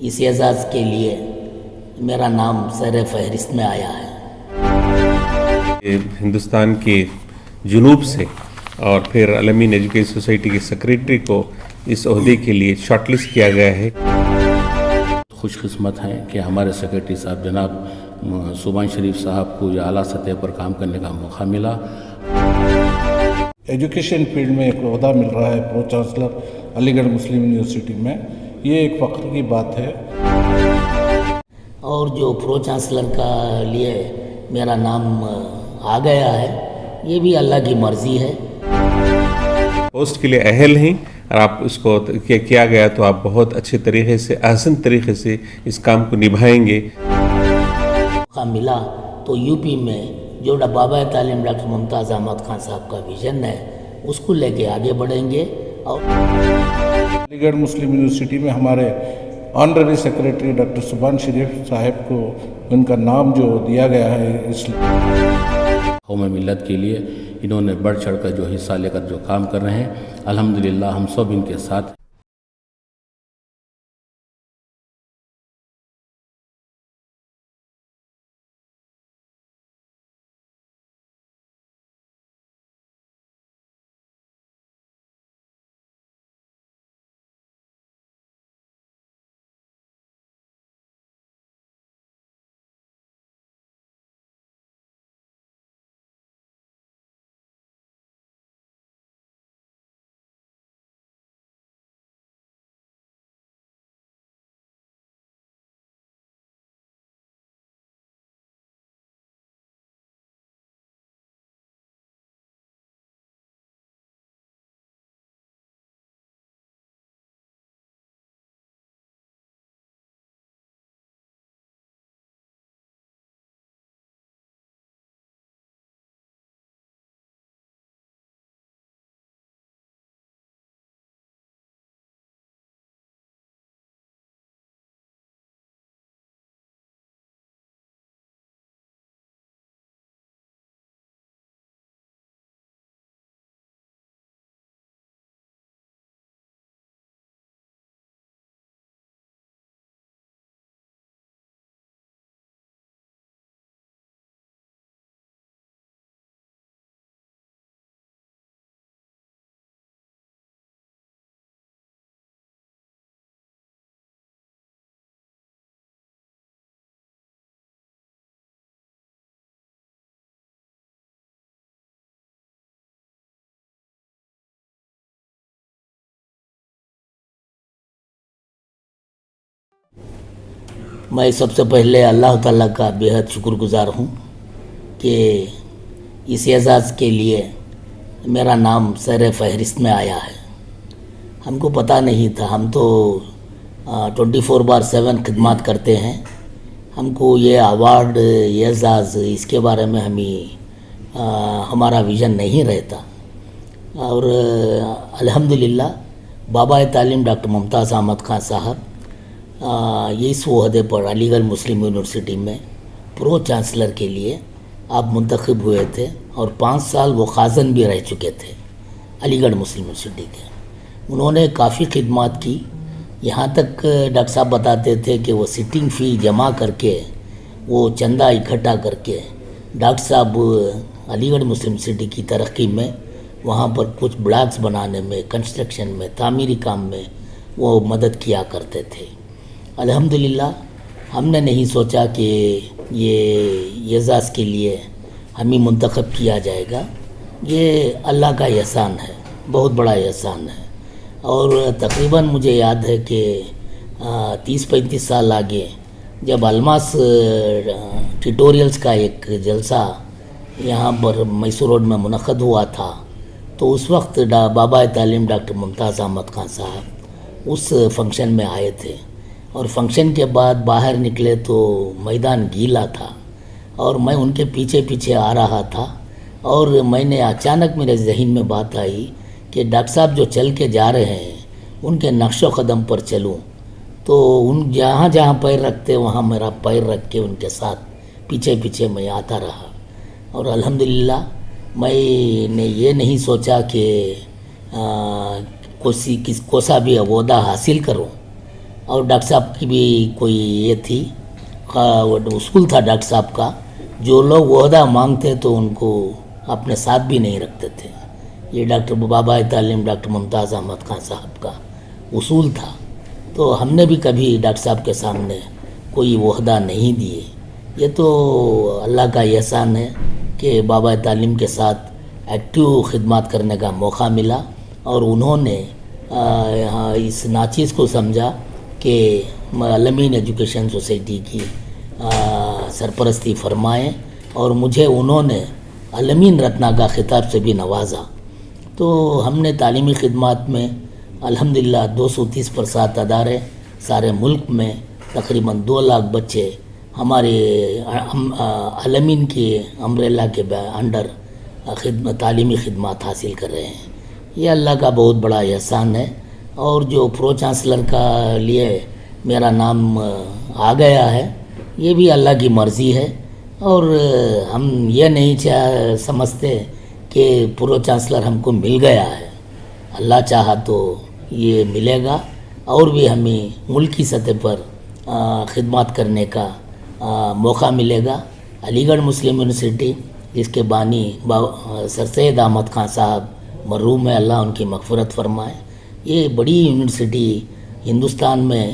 اس اعزاز کے لیے میرا نام سر فہرست میں آیا ہے۔ ہندوستان کے جنوب سے اور پھر الامین ایجوکیشن سوسائٹی کے سیکریٹری کو اس عہدے کے لیے شارٹ لسٹ کیا گیا ہے۔ خوش قسمت ہیں کہ ہمارے سیکریٹری صاحب جناب سبحان شریف صاحب کو یہ اعلیٰ سطح پر کام کرنے کا موقع ملا۔ ایجوکیشن فیلڈ میں ایک عہدہ مل رہا ہے پرو چانسلر علی گڑھ مسلم یونیورسٹی میں، یہ ایک فخر کی بات ہے۔ اور جو پرو چانسلر کا لیے میرا نام آ گیا ہے، یہ بھی اللہ کی مرضی ہے۔ پوسٹ کے لیے اہل ہیں اور آپ اس کو کیا گیا تو آپ بہت اچھے طریقے سے، احسن طریقے سے اس کام کو نبھائیں گے۔ موقع ملا تو یو پی میں جو بابا تعلیم ڈاکٹر ممتاز احمد خان صاحب کا ویژن ہے اس کو لے کے آگے بڑھیں گے۔ اور علی گڑھ مسلم یونیورسٹی میں ہمارے آنرری سیکریٹری ڈاکٹر سبحان شریف صاحب کو ان کا نام جو دیا گیا ہے، اس لیے قوم ملت کے لیے انہوں نے بڑھ چڑھ کر جو حصہ لے کر جو کام کر رہے ہیں، الحمدللہ ہم سب ان کے ساتھ۔ میں سب سے پہلے اللہ تعالیٰ کا بےحد شکر گزار ہوں کہ اس اعزاز کے لیے میرا نام سر فہرست میں آیا ہے۔ ہم کو پتہ نہیں تھا، ہم تو 24/7 خدمات کرتے ہیں، ہم کو یہ ایوارڈ، یہ اعزاز، اس کے بارے میں ہمارا ویژن نہیں رہتا۔ اور الحمدللہ بابا تعلیم ڈاکٹر ممتاز احمد خان صاحب یہ اس عہدے پر علی گڑھ مسلم یونیورسٹی میں پرو چانسلر کے لیے آپ منتخب ہوئے تھے، اور 5 سال وہ خازن بھی رہ چکے تھے علی گڑھ مسلم یونیورسٹی کے۔ انہوں نے کافی خدمات کی، یہاں تک ڈاکٹر صاحب بتاتے تھے کہ وہ سٹنگ فی جمع کر کے، وہ چندہ اکٹھا کر کے ڈاکٹر صاحب علی گڑھ مسلم یونیورسٹی کی ترقی میں، وہاں پر کچھ بلاکس بنانے میں، کنسٹرکشن میں، تعمیری کام میں وہ مدد کیا کرتے تھے۔ الحمدللہ ہم نے نہیں سوچا کہ یہ اعزاز کے لیے ہمیں منتخب کیا جائے گا، یہ اللہ کا احسان ہے، بہت بڑا احسان ہے۔ اور تقریباً مجھے یاد ہے کہ 30-35 سال آگے جب الماس ٹیٹوریلز کا ایک جلسہ یہاں پر میسور روڈ میں منعقد ہوا تھا، تو اس وقت بابا تعلیم ڈاکٹر ممتاز احمد خان صاحب اس فنکشن میں آئے تھے، اور فنکشن کے بعد باہر نکلے تو میدان گیلا تھا، اور میں ان کے پیچھے پیچھے آ رہا تھا، اور میں نے اچانک میرے ذہن میں بات آئی کہ ڈاکٹر صاحب جو چل کے جا رہے ہیں ان کے نقش و قدم پر چلوں، تو ان جہاں جہاں پیر رکھتے وہاں میرا پیر رکھ کے ان کے ساتھ پیچھے پیچھے میں آتا رہا۔ اور الحمدللہ میں نے یہ نہیں سوچا کہ کوسا بھی عہدہ حاصل کروں، اور ڈاکٹر صاحب کی بھی کوئی یہ تھی اصول تھا ڈاکٹر صاحب کا، جو لوگ عہدہ مانگتے تو ان کو اپنے ساتھ بھی نہیں رکھتے تھے. یہ ڈاکٹر بابا تعلیم ڈاکٹر ممتاز احمد خان صاحب کا اصول تھا. تو ہم نے بھی کبھی ڈاکٹر صاحب کے سامنے کوئی عہدہ نہیں دیے. یہ تو اللہ کا احسان ہے کہ بابا تعلیم کے ساتھ ایکٹیو خدمات کرنے کا موقع ملا، اور انہوں نے اس ناچیز کو سمجھا کہ علمین ایجوکیشن سوسائٹی کی سرپرستی فرمائیں، اور مجھے انہوں نے علمین رتنا کا خطاب سے بھی نوازا. تو ہم نے تعلیمی خدمات میں الحمدللہ 230 ادارے سارے ملک میں تقریباً 2 لاکھ بچے ہمارے علمین کی امبریلا کے انڈر تعلیمی خدمات حاصل کر رہے ہیں. یہ اللہ کا بہت بڑا احسان ہے. اور جو پرو چانسلر کا لیے میرا نام آ گیا ہے، یہ بھی اللہ کی مرضی ہے. اور ہم یہ نہیں سمجھتے کہ پرو چانسلر ہم کو مل گیا ہے. اللہ چاہا تو یہ ملے گا، اور بھی ہمیں ملکی سطح پر خدمات کرنے کا موقع ملے گا. علی گڑھ مسلم یونیورسٹی جس کے بانی سر سید احمد خان صاحب مرحوم ہے، اللہ ان کی مغفرت فرمائے. یہ بڑی یونیورسٹی ہندوستان میں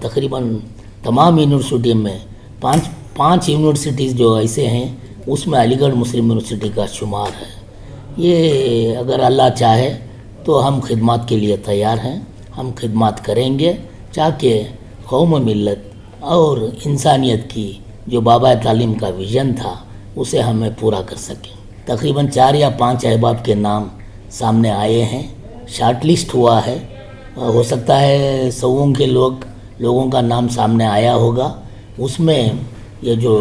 تقریباً تمام یونیورسٹی میں پانچ یونیورسٹیز جو ایسے ہیں اس میں علی گڑھ مسلم یونیورسٹی کا شمار ہے. یہ اگر اللہ چاہے تو ہم خدمات کے لیے تیار ہیں. ہم خدمات کریں گے تاکہ قوم و ملت اور انسانیت کی جو بابا تعلیم کا ویژن تھا اسے ہمیں پورا کر سکیں. تقریباً 4 یا 5 احباب کے نام سامنے آئے ہیں. شارٹ لسٹ ہوا ہے، ہو سکتا ہے 100 کے لوگوں کا نام سامنے آیا ہوگا. اس میں یہ جو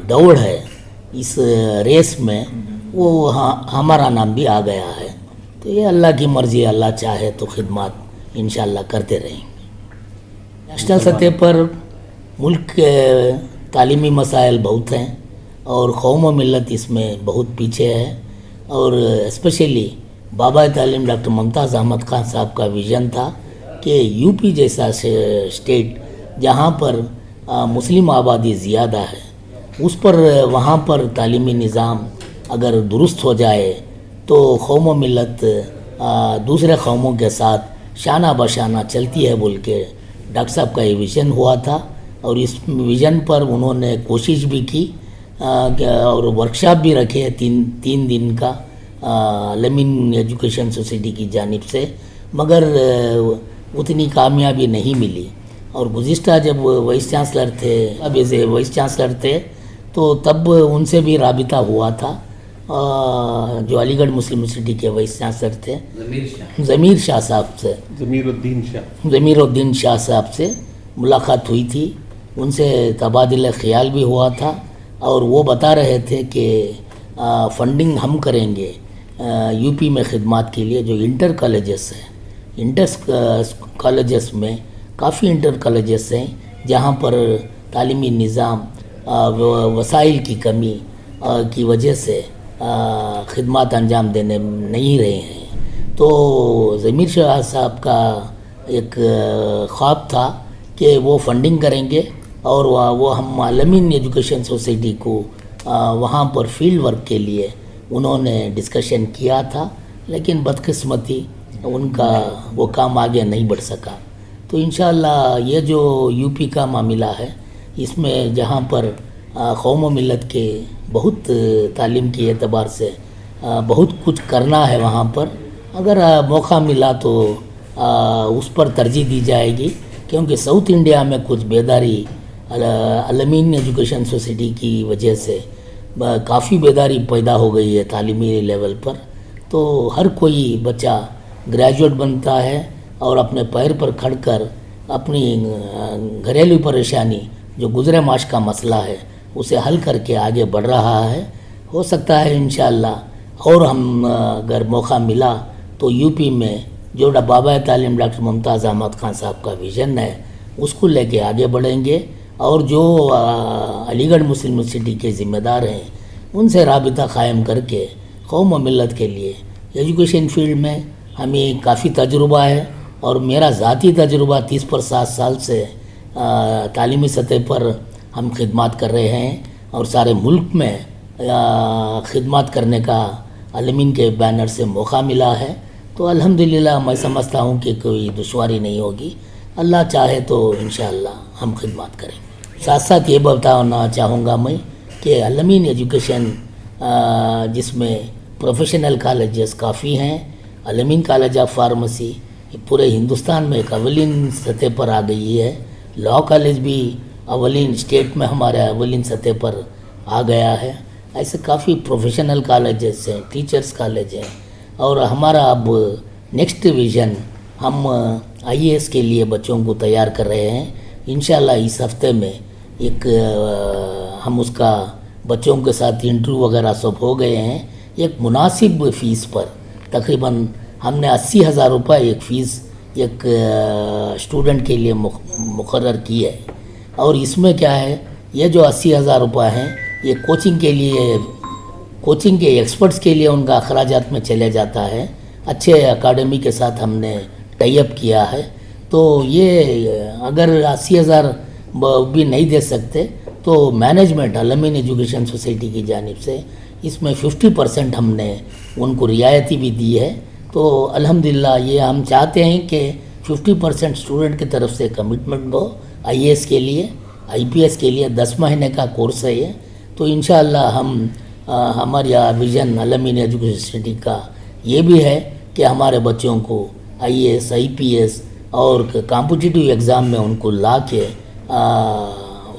دوڑ ہے اس ریس میں وہ ہمارا نام بھی آ گیا ہے. تو یہ اللہ کی مرضی، اللہ چاہے تو خدمات انشاءاللہ کرتے رہیں گے. نیشنل سطح پر ملک کے تعلیمی مسائل بہت ہیں اور قوم و ملت اس میں بہت پیچھے ہے. اور اسپیشلی بابا تعلیم ڈاکٹر ممتاز احمد خان صاحب کا ویژن تھا کہ یو پی جیسا اسٹیٹ جہاں پر مسلم آبادی زیادہ ہے، اس پر وہاں پر تعلیمی نظام اگر درست ہو جائے تو قوم و ملت دوسرے قوموں کے ساتھ شانہ بشانہ چلتی ہے بول کے ڈاکٹر صاحب کا یہ ویژن ہوا تھا. اور اس ویژن پر انہوں نے کوشش بھی کی اور ورکشاپ بھی رکھے 3 دن کا علمین ایجوکیشن سوسائٹی کی جانب سے، مگر اتنی کامیابی نہیں ملی. اور گزشتہ جب وائس چانسلر تھے، اب ایز اے وائس چانسلر تھے، تو تب ان سے بھی رابطہ ہوا تھا. جو علی گڑھ مسلم یونیورسٹی کے وائس چانسلر تھے ضمیر شاہ صاحب سے، ضمیر الدین شاہ صاحب سے ملاقات ہوئی تھی. ان سے تبادلہ خیال بھی ہوا تھا، اور وہ بتا رہے تھے کہ فنڈنگ ہم کریں گے یو پی میں خدمات کے لیے. جو انٹر کالجز ہیں، انٹر کالجز میں کافی انٹر کالجز ہیں جہاں پر تعلیمی نظام وسائل کی کمی کی وجہ سے خدمات انجام دینے نہیں رہے ہیں. تو ضمیر شاہ صاحب کا ایک خواب تھا کہ وہ فنڈنگ کریں گے اور وہ ہم علمین ایجوکیشن سوسائٹی کو وہاں پر فیلڈ ورک کے لیے انہوں نے ڈسکشن کیا تھا، لیکن بدقسمتی ان کا وہ کام آگے نہیں بڑھ سکا. تو انشاءاللہ یہ جو یو پی کا معاملہ ہے اس میں جہاں پر قوم و ملت کے بہت تعلیم کے اعتبار سے بہت کچھ کرنا ہے، وہاں پر اگر موقع ملا تو اس پر ترجیح دی جائے گی. کیونکہ ساؤتھ انڈیا میں کچھ بیداری علمین ایجوکیشن سوسائٹی کی وجہ سے کافی بیداری پیدا ہو گئی ہے تعلیمی لیول پر. تو ہر کوئی بچہ گریجویٹ بنتا ہے اور اپنے پیر پر کھڑ کر اپنی گھریلو پریشانی جو گزرے معاش کا مسئلہ ہے اسے حل کر کے آگے بڑھ رہا ہے. ہو سکتا ہے انشاءاللہ اور ہم اگر موقع ملا تو یو پی میں جو بابا تعلیم ڈاکٹر ممتاز احمد خان صاحب کا ویژن ہے اس کو لے کے آگے بڑھیں گے. اور جو علی گڑھ مسلم یونیورسٹی کے ذمہ دار ہیں ان سے رابطہ قائم کر کے قوم و ملت کے لیے ایجوکیشن فیلڈ میں ہمیں کافی تجربہ ہے اور میرا ذاتی تجربہ 30 پر 7 سال سے تعلیمی سطح پر ہم خدمات کر رہے ہیں اور سارے ملک میں خدمات کرنے کا علمین کے بینر سے موقع ملا ہے. تو الحمدللہ میں سمجھتا ہوں کہ کوئی دشواری نہیں ہوگی. اللہ چاہے تو انشاءاللہ ہم خدمات کریں. ساتھ ساتھ یہ بتانا چاہوں گا میں کہ علمین ایجوکیشن جس میں پروفیشنل کالجز کافی ہیں. علمین کالج آف فارمیسی پورے ہندوستان میں ایک اولین سطح پر آ گئی ہے. لاء کالج بھی اولین اسٹیٹ میں ہمارے اولین سطح پر آ گیا ہے. ایسے کافی پروفیشنل کالجز ہیں, ٹیچرز کالج ہیں. اور ہمارا اب نیکسٹ ویژن ہم IAS کے لیے بچوں کو تیار کر رہے ہیں. انشاءاللہ اس ہفتے میں ایک ہم اس کا بچوں کے ساتھ انٹرویو وغیرہ سب ہو گئے ہیں. ایک مناسب فیس پر تقریباً ہم نے 80,000 روپے ایک فیس ایک اسٹوڈنٹ کے لیے مقرر کی ہے. اور اس میں کیا ہے, یہ جو 80,000 روپے ہیں یہ کوچنگ کے ایکسپرٹس کے لیے ان کا اخراجات میں چلے جاتا ہے. اچھے اکیڈمی کے ساتھ ہم نے ٹائی اپ کیا ہے. تو یہ اگر 80,000 بھی نہیں دے سکتے تو مینجمنٹ علمین ایجوکیشن سوسائٹی کی جانب سے اس میں 50% ہم نے ان کو رعایتی بھی دی ہے. تو الحمدللہ یہ ہم چاہتے ہیں کہ 50% اسٹوڈنٹ کی طرف سے کمٹمنٹ ہو. IAS کے لیے, IPS کے لیے 10 مہینے کا کورس ہے یہ. تو انشاءاللہ ہماری ویژن علمین ایجوکیشن سوسائٹی کا یہ بھی ہے کہ ہمارے بچوں کو IAS, IPS اور کمپٹیٹیو ایگزام میں ان کو لا کے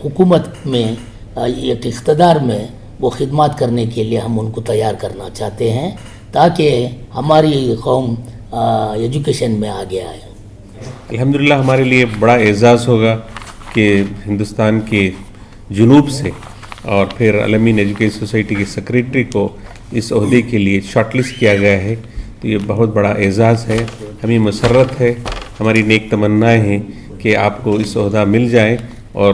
حکومت میں ایک اقتدار میں وہ خدمات کرنے کے لیے ہم ان کو تیار کرنا چاہتے ہیں تاکہ ہماری قوم ایجوکیشن میں آگے آئے. الحمدللہ ہمارے لیے بڑا اعزاز ہوگا کہ ہندوستان کے جنوب سے اور پھر علمین ایجوکیشن سوسائٹی کے سیکریٹری کو اس عہدے کے لیے شارٹ لسٹ کیا گیا ہے. تو یہ بہت بڑا اعزاز ہے, ہمیں مسرت ہے, ہماری نیک تمنائیں ہیں کہ آپ کو اس عہدہ مل جائے اور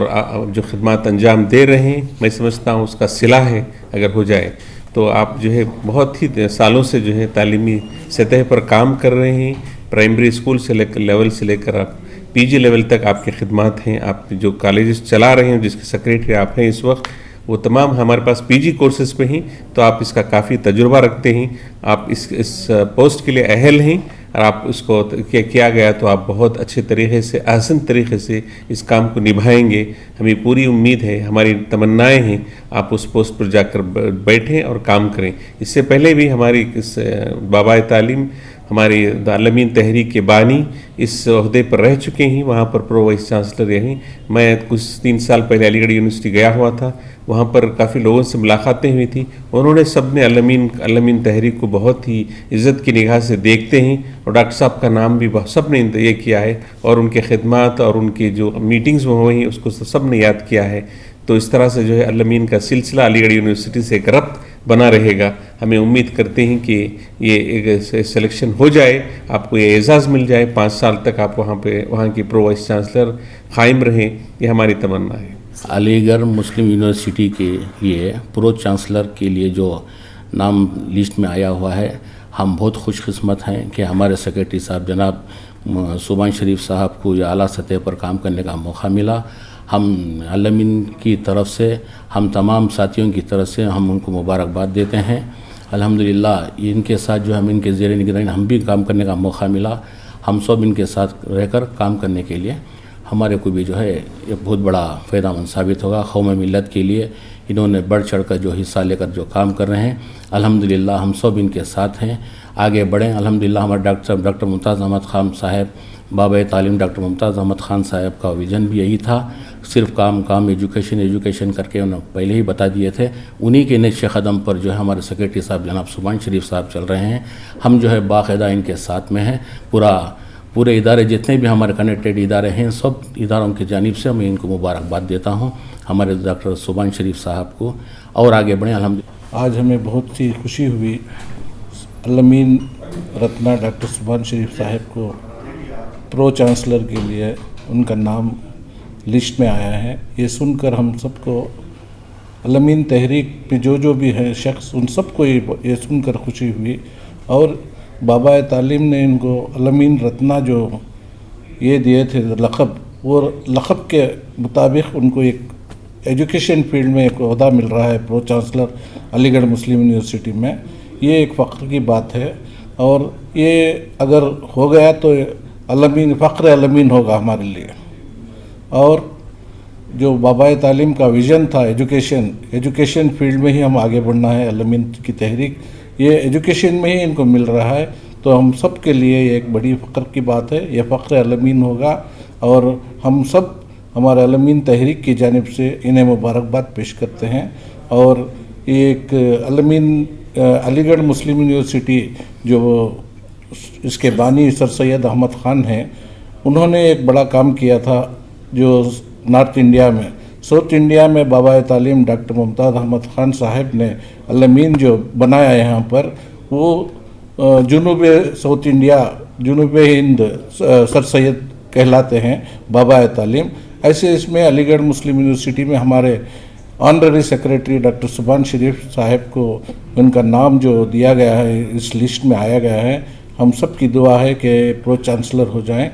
جو خدمات انجام دے رہے ہیں میں سمجھتا ہوں اس کا صلہ ہے اگر ہو جائے تو آپ جو ہے بہت ہی سالوں سے جو ہے تعلیمی سطح پر کام کر رہے ہیں. پرائمری اسکول سے لیول سے لے کر آپ PG لیول تک آپ کی خدمات ہیں. آپ جو کالجز چلا رہے ہیں جس کے سیکریٹری آپ ہیں اس وقت, وہ تمام ہمارے پاس PG کورسز پہ ہیں. تو آپ اس کا کافی تجربہ رکھتے ہیں, آپ اس پوسٹ کے لیے اہل ہیں اور آپ اس کو کیا گیا تو آپ بہت اچھے طریقے سے احسن طریقے سے اس کام کو نبھائیں گے. ہمیں پوری امید ہے, ہماری تمنائیں ہیں آپ اس پوسٹ پر جا کر بیٹھیں اور کام کریں. اس سے پہلے بھی ہماری بابائے تعلیم ہماری علمین تحریک کے بانی اس عہدے پر رہ چکے ہیں, وہاں پر پرو وائس چانسلر رہے. میں کچھ 3 سال پہلے علی گڑھ یونیورسٹی گیا ہوا تھا, وہاں پر کافی لوگوں سے ملاقاتیں ہوئی تھیں. انہوں نے سب نے علمین تحریک کو بہت ہی عزت کی نگاہ سے دیکھتے ہیں اور ڈاکٹر صاحب کا نام بھی سب نے یہ کیا ہے اور ان کے خدمات اور ان کی جو میٹنگز میں ہوئی اس کو سب نے یاد کیا ہے. تو اس طرح سے جو ہے علمین کا سلسلہ علی گڑھ یونیورسٹی سے ایک ربط بنا رہے گا. ہمیں امید کرتے ہیں کہ یہ ایک سلیکشن ہو جائے, آپ کو یہ اعزاز مل جائے, 5 سال تک آپ وہاں کی پرو وائس چانسلر قائم رہیں, یہ ہماری تمنا ہے. علی گڑھ مسلم یونیورسٹی کے لیے پرو چانسلر کے لیے جو نام لسٹ میں آیا ہوا ہے, ہم بہت خوش قسمت ہیں کہ ہمارے سیکریٹری صاحب جناب سبحان شریف صاحب کو یہ اعلیٰ سطح پر کام کرنے کا موقع ملا. ہم علمین کی طرف سے, ہم تمام ساتھیوں کی طرف سے ہم ان کو مبارکباد دیتے ہیں. الحمدللہ ان کے ساتھ جو ہم ان کے زیر نگرانی ہم بھی کام کرنے کا موقع ملا. ہم سب ان کے ساتھ رہ کر کام کرنے کے لیے ہمارے کو بھی جو ہے یہ بہت بڑا فائدہ مند ثابت ہوگا. قوم ملت کے لیے انہوں نے بڑھ چڑھ کر جو حصہ لے کر جو کام کر رہے ہیں, الحمدللہ ہم سب ان کے ساتھ ہیں, آگے بڑھیں. الحمدللہ ہمارے ڈاکٹر ممتاز احمد خان صاحب, بابا تعلیم ڈاکٹر ممتاز احمد خان صاحب کا ویژن بھی یہی تھا, صرف کام ایجوکیشن کر کے انہوں پہلے ہی بتا دیے تھے. انہی کے نقش قدم پر جو ہے ہمارے سیکریٹری صاحب جناب سبحان شریف صاحب چل رہے ہیں. ہم جو ہے باقاعدہ ان کے ساتھ میں ہیں. پورے ادارے جتنے بھی ہمارے کنیکٹڈ ادارے ہیں سب اداروں کی جانب سے میں ان کو مبارکباد دیتا ہوں, ہمارے ڈاکٹر سبحان شریف صاحب کو, اور آگے بڑھیں. الحمدللہ آج ہمیں بہت سی خوشی ہوئی, علمین رتنا ڈاکٹر سبحان شریف صاحب کو پرو چانسلر کے لیے ان کا نام لسٹ میں آیا ہے. یہ سن کر ہم سب کو علمین تحریک میں جو بھی ہیں شخص ان سب کو یہ سن کر خوشی ہوئی, اور بابا تعلیم نے ان کو علمین رتنا جو یہ دیے تھے لقب، وہ لقب کے مطابق ان کو ایک ایجوکیشن فیلڈ میں ایک عہدہ مل رہا ہے پرو چانسلر علی گڑھ مسلم یونیورسٹی میں، یہ ایک فخر کی بات ہے، اور یہ اگر ہو گیا تو علمین فخر علمین ہوگا ہمارے لیے۔ اور جو بابائے تعلیم کا ویژن تھا ایجوکیشن فیلڈ میں ہی ہم آگے بڑھنا ہے، علمین کی تحریک یہ ایجوکیشن میں ہی ان کو مل رہا ہے، تو ہم سب کے لیے یہ ایک بڑی فخر کی بات ہے، یہ فخر علمین ہوگا، اور ہم سب ہمارے علمین تحریک کی جانب سے انہیں مبارکباد پیش کرتے ہیں۔ اور یہ ایک علمین علی گڑھ مسلم یونیورسٹی جو اس کے بانی سر سید احمد خان ہیں، انہوں نے ایک بڑا کام کیا تھا جو نارتھ انڈیا میں، ساؤتھ انڈیا میں بابائے تعلیم ڈاکٹر ممتاز احمد خان صاحب نے علمین جو بنایا ہے یہاں پر، وہ جنوب ساؤتھ انڈیا جنوب ہند سر سید کہلاتے ہیں بابائے تعلیم۔ ایسے اس میں علی گڑھ مسلم یونیورسٹی میں ہمارے آنرری سیکریٹری ڈاکٹر سبحان شریف صاحب کو ان کا نام جو دیا گیا ہے اس لسٹ میں آیا گیا ہے، ہم سب کی دعا ہے کہ پرو چانسلر ہو جائیں